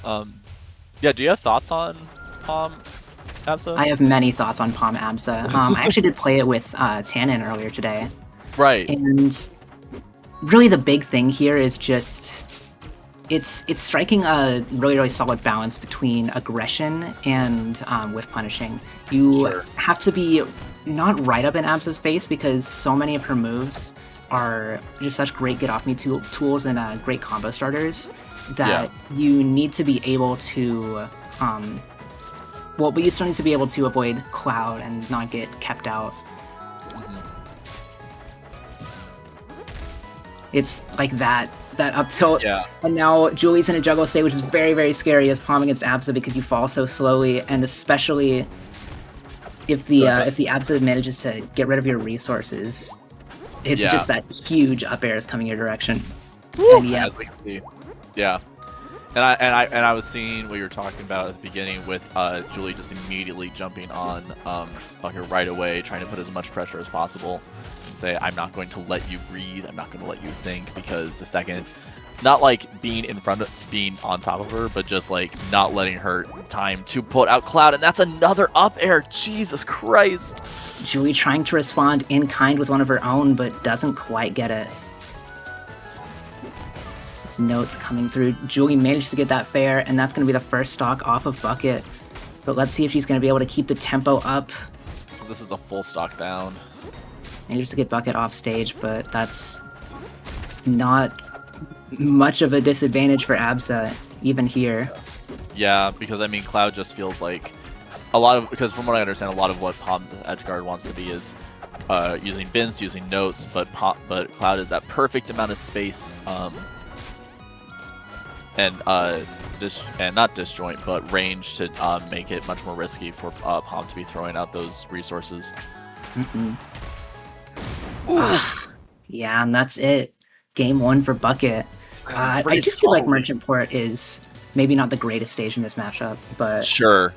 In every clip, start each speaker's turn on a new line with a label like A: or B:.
A: Um, yeah, do you have thoughts on Pomme, Absa?
B: I have many thoughts on Pomme Absa. I actually did play it with Tannen earlier today,
A: Right.
B: and really the big thing here is just it's striking a really solid balance between aggression and whiff punishing. You
A: Sure.
B: have to be not right up in Absa's face because so many of her moves are just such great get off me tools and great combo starters
A: Yeah.
B: that you need to be able to well, but you still need to be able to avoid Cloud and not get kept out. It's like that up tilt.
A: Yeah.
B: And now Julie's in a juggle state, which is very scary as Pomme against Absa because you fall so slowly, and especially if the Absa manages to get rid of your resources, it's just that huge up air is coming your direction.
A: Woo!
B: And yeah,
A: As we can see. Yeah. And I was seeing what you were talking about at the beginning with Julie just immediately jumping on Bucket right away, trying to put as much pressure as possible and say, I'm not going to let you breathe, I'm not going to let you think, because the second, not like being on top of her, but just like not letting her time to put out Cloud, and that's another up air. Jesus Christ.
B: Julie trying to respond in kind with one of her own, but doesn't quite get it. Notes coming through. Julie managed to get that fair, and that's going to be the first stock off of Bucket. But let's see if she's going to be able to keep the tempo up.
A: This is a full stock down.
B: Managed to get Bucket off stage, but that's not much of a disadvantage for Absa, even here.
A: Yeah, because I mean, Cloud just feels like because from what I understand, a lot of what Pomme's edgeguard wants to be is using bins, using notes, but Cloud is that perfect amount of space. And not disjoint, but range to make it much more risky for Pomme to be throwing out those resources.
B: Yeah, and that's it. Game 1 for Bucket. I just feel like Merchant Port is maybe not the greatest stage in this matchup, but
A: sure.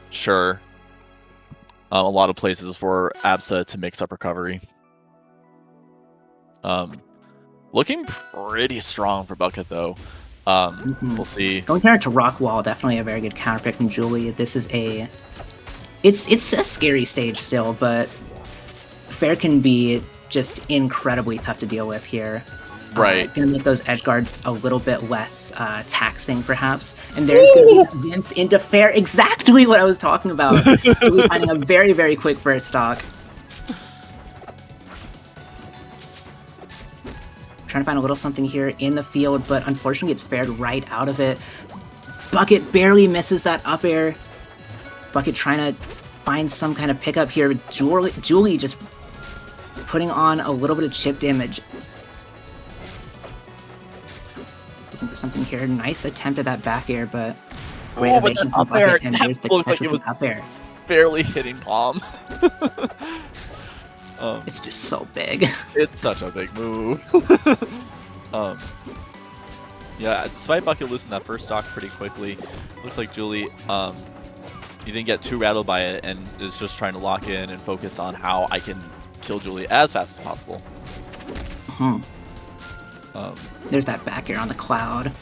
A: A lot of places for Absa to mix up recovery. Looking pretty strong for Bucket though. We'll see.
B: Going here to Rockwall, definitely a very good counterpick from Julie. This is it's a scary stage still, but fair can be just incredibly tough to deal with here.
A: Right.
B: Gonna make those edge guards a little bit less taxing, perhaps. And there's gonna be Vince into fair, exactly what I was talking about. Julie finding a very quick first stock. Trying to find a little something here in the field, but unfortunately gets fared right out of it. Bucket barely misses that up air. Bucket trying to find some kind of pickup here. Julie just putting on a little bit of chip damage. Looking for something here. Nice attempt at that back air, but great evasion from Bucket, and there's the catch with the up air.
A: Barely hitting Pomme.
B: It's just so big.
A: It's such a big move. Yeah, despite Bucket losing that first stock pretty quickly, looks like Julie, you didn't get too rattled by it and is just trying to lock in and focus on how I can kill Julie as fast as possible.
B: There's that back air on the Cloud.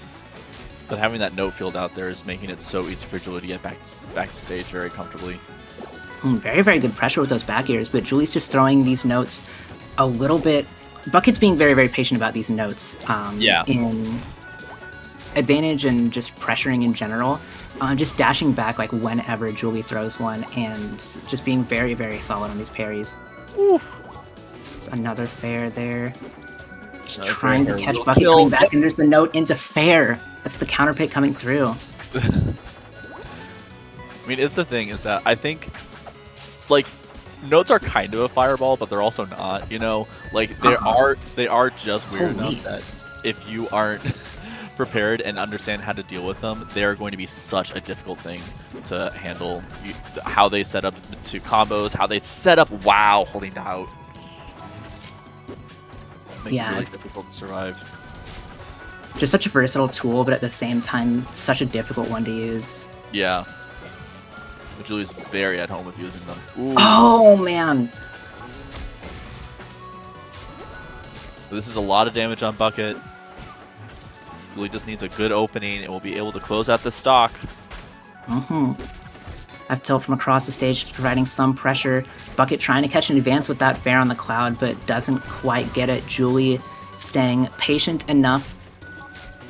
A: But having that note field out there is making it so easy for Julie to get back to stage very comfortably.
B: Very good pressure with those back airs, but Julie's just throwing these notes a little bit. Bucket's being very patient about these notes. In advantage and just pressuring in general. Just dashing back like whenever Julie throws one, and just being very solid on these parries. Another fair there. Just trying to catch Bucket coming back, and there's the note into fair. That's the counter pick coming through.
A: I mean, it's the thing is that I think, like, notes are kind of a fireball, but they're also not, you know? Like, they are just weird enough that if you aren't prepared and understand how to deal with them, they're going to be such a difficult thing to handle. How they set up to combos, how they set up holding out. Make it really difficult to survive.
B: Just such a versatile tool, but at the same time, such a difficult one to use.
A: Yeah. But Julie's very at home with using them. Ooh.
B: Oh, man.
A: This is a lot of damage on Bucket. Julie just needs a good opening and will be able to close out the stock.
B: F tilt from across the stage is providing some pressure. Bucket trying to catch an advance with that fair on the cloud, but doesn't quite get it. Julie staying patient enough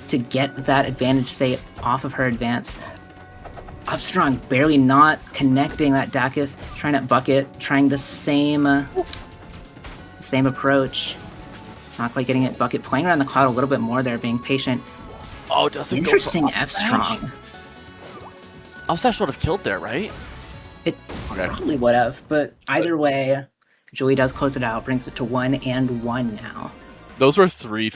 B: to get that advantage state off of her advance. Upstrong barely not connecting that Dacus, trying at Bucket, trying the same approach. Not quite getting it. Bucket playing around the cloud a little bit more there, being patient.
A: Oh, doesn't
B: Interesting
A: go for
B: F-Strong.
A: Upsash would have killed there, right?
B: It probably would have, but either way, Julie does close it out, brings it to 1-1 now.
A: Those were 3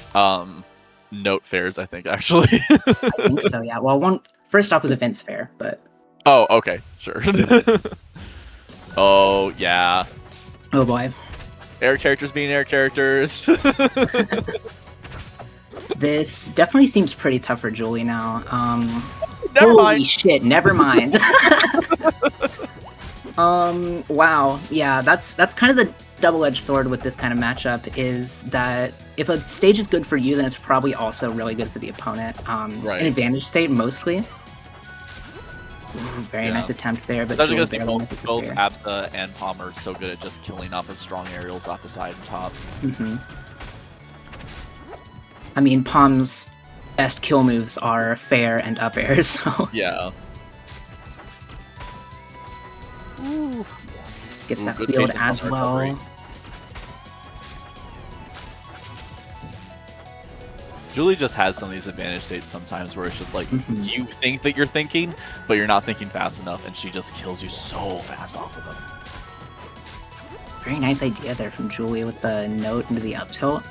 A: note fairs, I think, actually.
B: I think so, yeah. Well, first off was a Vince fair, but...
A: Oh, okay, sure. Oh, yeah.
B: Oh, boy.
A: Air characters being air characters.
B: This definitely seems pretty tough for Julie now.
A: Never
B: holy
A: mind.
B: Shit, never mind. Wow. Yeah, that's kind of the double-edged sword with this kind of matchup, is that if a stage is good for you, then it's probably also really good for the opponent.
A: Right.
B: An advantage state, mostly. Ooh, very nice attempt there, but
A: because both Absa and Pomme are so good at just killing off of strong aerials off the side and top.
B: I mean, Pomme's best kill moves are fair and up air, so...
A: Yeah.
B: Ooh. Gets that field as well.
A: Recovery. Julie just has some of these advantage states sometimes where it's just like, you think that you're thinking, but you're not thinking fast enough, and she just kills you so fast off of them.
B: Very nice idea there from Julie with the note into the up tilt.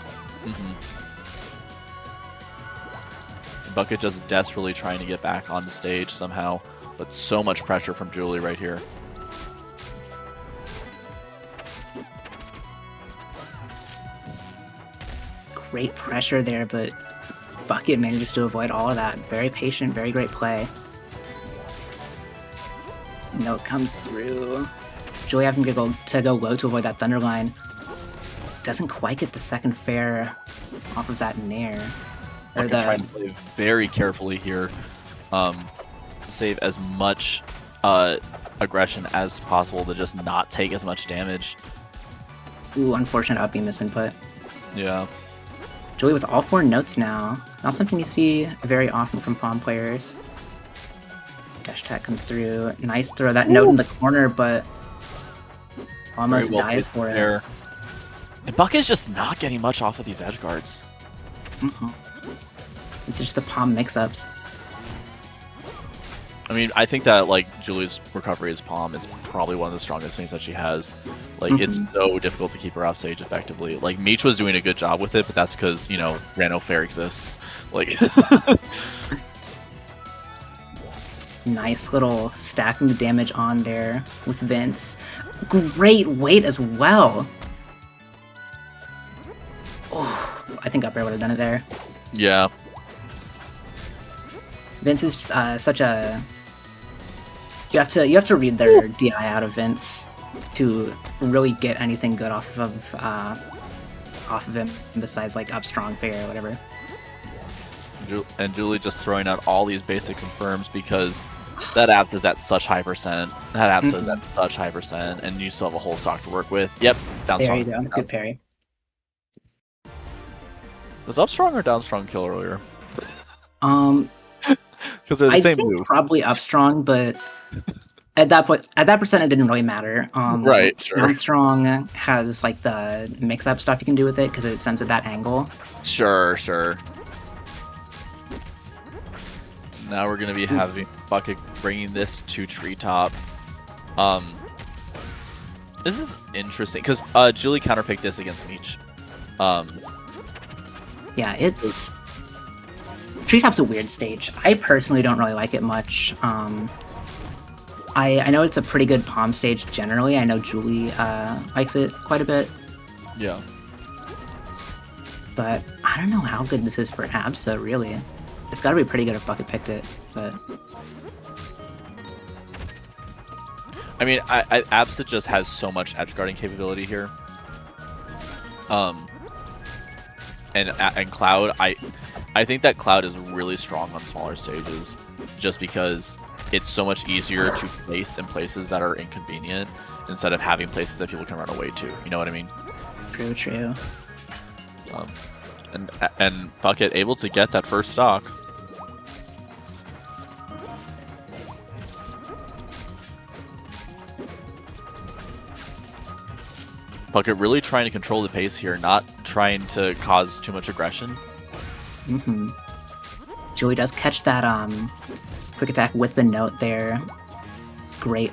A: Bucket just desperately trying to get back on the stage somehow, but so much pressure from Julie right here.
B: Great pressure there, but Bucket manages to avoid all of that. Very patient, very great play. Note comes through. Julie having to go low to avoid that Thunder Line. Doesn't quite get the second fair off of that Nair.
A: Bucket trying to play very carefully here. Save as much aggression as possible to just not take as much damage.
B: Ooh, unfortunate up beam misinput.
A: Yeah.
B: Julie with all 4 notes now. Not something you see very often from Pomme players. Dash attack comes through. Nice throw. That note in the corner, but almost dies for it.
A: And Bucket's just not getting much off of these edge guards.
B: It's just the Pomme mix-ups.
A: I mean, I think that, like, Julie's recovery as Pomme is probably one of the strongest things that she has. Like, it's so difficult to keep her off stage effectively. Like, Meech was doing a good job with it, but that's because, you know, Rano Fair exists. Like...
B: Nice little stacking the damage on there with Vince. Great weight as well. Oh, I think up air would have done it there.
A: Yeah.
B: Vince is such a... You have to read their DI out of Vince to really get anything good off of him, besides like up strong fair or whatever.
A: And Julie just throwing out all these basic confirms because that Absa is at such high percent. That Absa is at such high percent, and you still have a whole stock to work with. Yep, down
B: there
A: strong.
B: You go. Good parry.
A: Was up strong or down strong kill earlier?
B: Because
A: they're the same
B: think
A: move.
B: Probably up strong, but at that percent, it didn't really matter.
A: Right, sure.
B: Down strong has like the mix-up stuff you can do with it because it sends at that angle.
A: Sure, sure. Now we're gonna be having Bucket bringing this to Treetop. This is interesting because Julie counterpicked this against Meech.
B: Yeah, it's... Treetop's a weird stage. I personally don't really like it much. I know it's a pretty good Pomme stage generally. I know Julie likes it quite a bit.
A: Yeah.
B: But I don't know how good this is for Absa, really. It's gotta be pretty good if Bucket picked it, but...
A: I mean, Absa just has so much edge guarding capability here. And Cloud, I think that Cloud is really strong on smaller stages, just because it's so much easier to place in places that are inconvenient instead of having places that people can run away to. You know what I mean?
B: True.
A: And Bucket able to get that first stock. Bucket really trying to control the pace here, not trying to cause too much aggression.
B: Julie does catch that quick attack with the note there. Great.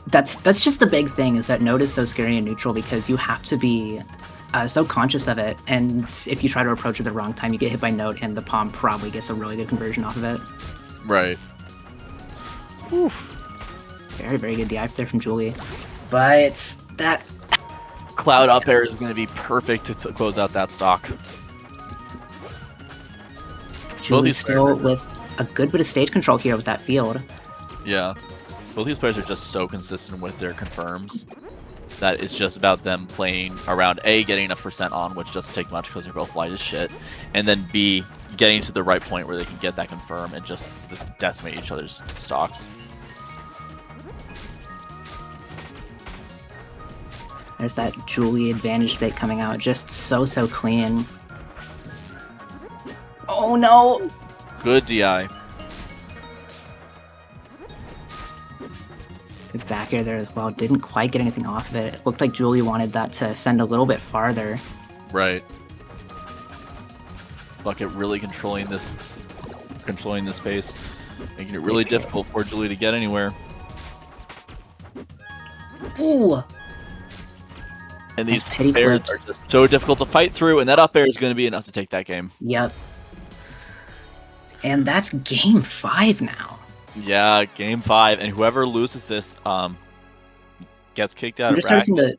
B: That's just the big thing, is that note is so scary and neutral because you have to be so conscious of it, and if you try to approach it the wrong time, you get hit by note, and the Pomme probably gets a really good conversion off of it.
A: Right. Oof.
B: Very, very good dive there from Julie. But that
A: Cloud up air is going to be perfect to close out that stock.
B: Julie still with a good bit of stage control here with that field.
A: Yeah. Both these players are just so consistent with their confirms that it's just about them playing around A, getting enough percent on, which doesn't take much because they're both light as shit, and then B, getting to the right point where they can get that confirm and just decimate each other's stocks.
B: There's that Julie advantage state coming out, just so clean. Oh no!
A: Good DI.
B: Good back air there as well. Didn't quite get anything off of it. It looked like Julie wanted that to send a little bit farther.
A: Right. Bucket really controlling this pace, making it really difficult for Julie to get anywhere.
B: Ooh!
A: And these pairs are just so difficult to fight through, and that up air is going to be enough to take that game.
B: Yep. And that's game 5 now.
A: Yeah, game 5, and whoever loses this gets kicked out of bracket.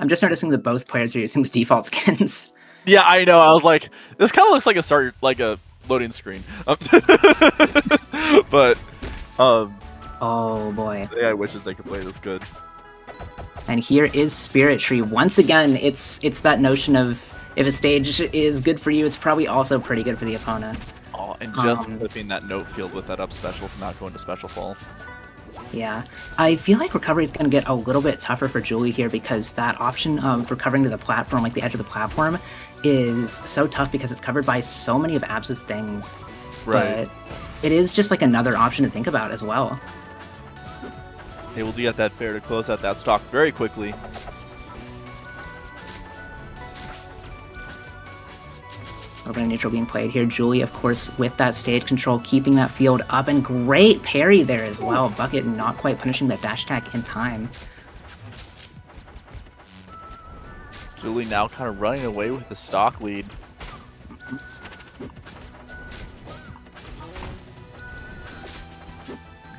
B: I'm just noticing that both players are using default skins.
A: Yeah, I know. I was like, this kind of looks like a loading screen. But
B: oh boy.
A: Yeah, I wishes they could play this good.
B: And here is Spirit Tree. Once again, it's that notion of if a stage is good for you, it's probably also pretty good for the opponent.
A: Oh, and just clipping that note field with that up special to not go into special fall.
B: Yeah, I feel like recovery is going to get a little bit tougher for Julie here because that option of recovering to the platform, like the edge of the platform, is so tough because it's covered by so many of Absa's things.
A: Right.
B: But it is just like another option to think about as well.
A: Able to get that fair to close out that stock very quickly.
B: Urban neutral being played here. Julie, of course, with that stage control, keeping that field up, and great parry there as well. Bucket not quite punishing that dash attack in time.
A: Julie now kind of running away with the stock lead.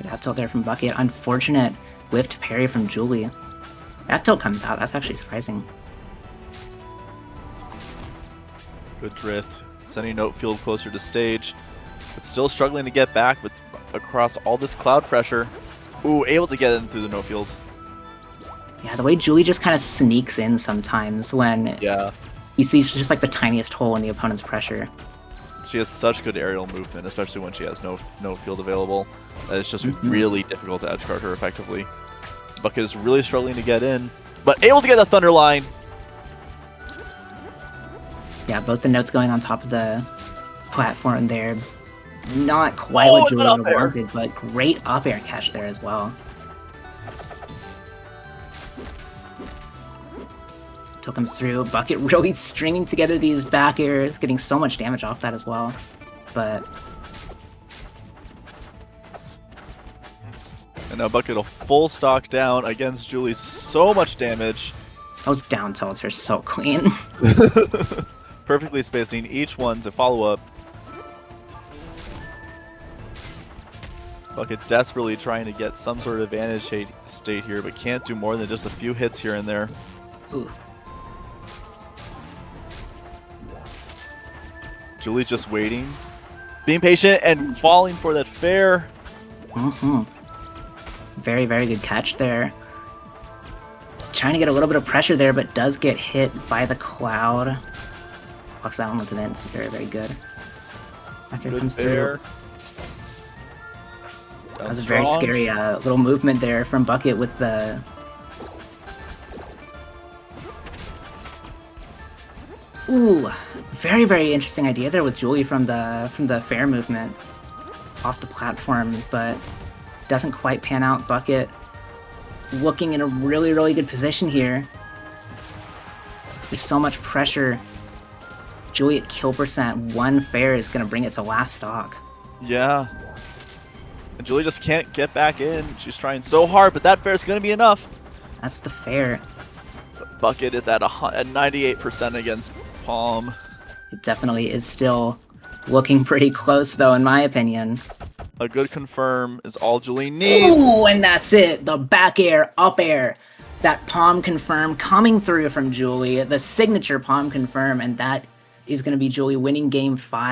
B: Good out tilt there from Bucket. Unfortunate whiffed parry from Julie. That tilt comes out. That's actually surprising.
A: Good drift. Sending note field closer to stage. But still struggling to get back with across all this cloud pressure. Ooh, able to get in through the note field.
B: Yeah, the way Julie just kind of sneaks in sometimes when you see just like the tiniest hole in the opponent's pressure.
A: She has such good aerial movement, especially when she has no field available. That it's just really difficult to edge guard her effectively. Bucket is really struggling to get in, but able to get the Thunder line.
B: Yeah, both the notes going on top of the platform there. Not quite what Julie would have wanted, but great up air catch there as well. Tilt comes through. Bucket really stringing together these back airs, getting so much damage off that as well. But
A: and now Bucket a full stock down against Julie. So much damage.
B: Those down tilts are so clean.
A: Perfectly spacing each one to follow up. Bucket desperately trying to get some sort of advantage state here, but can't do more than just a few hits here and there.
B: Ooh.
A: Julie just waiting, being patient, and falling for that fair.
B: Very, very good catch there. Trying to get a little bit of pressure there, but does get hit by the cloud. Blocks that one with an end. Very, very good. Back air
A: Good
B: comes
A: fair.
B: through.
A: Down
B: That was a very
A: strong.
B: scary little movement there from Bucket with the... Ooh, very, very interesting idea there with Julie from the fair movement off the platform, but doesn't quite pan out. Bucket looking in a really, really good position here. There's so much pressure. Julie at kill percent. One fair is going to bring it to last stock.
A: Yeah. And Julie just can't get back in. She's trying so hard, but that fair is going to be enough.
B: That's the fair.
A: But Bucket is at 98% against Pomme.
B: It definitely is still looking pretty close, though, in my opinion.
A: A good confirm is all Julie needs.
B: Ooh, and that's it. The back air, up air. That Pomme confirm coming through from Julie. The signature Pomme confirm, and that is going to be Julie winning game 5.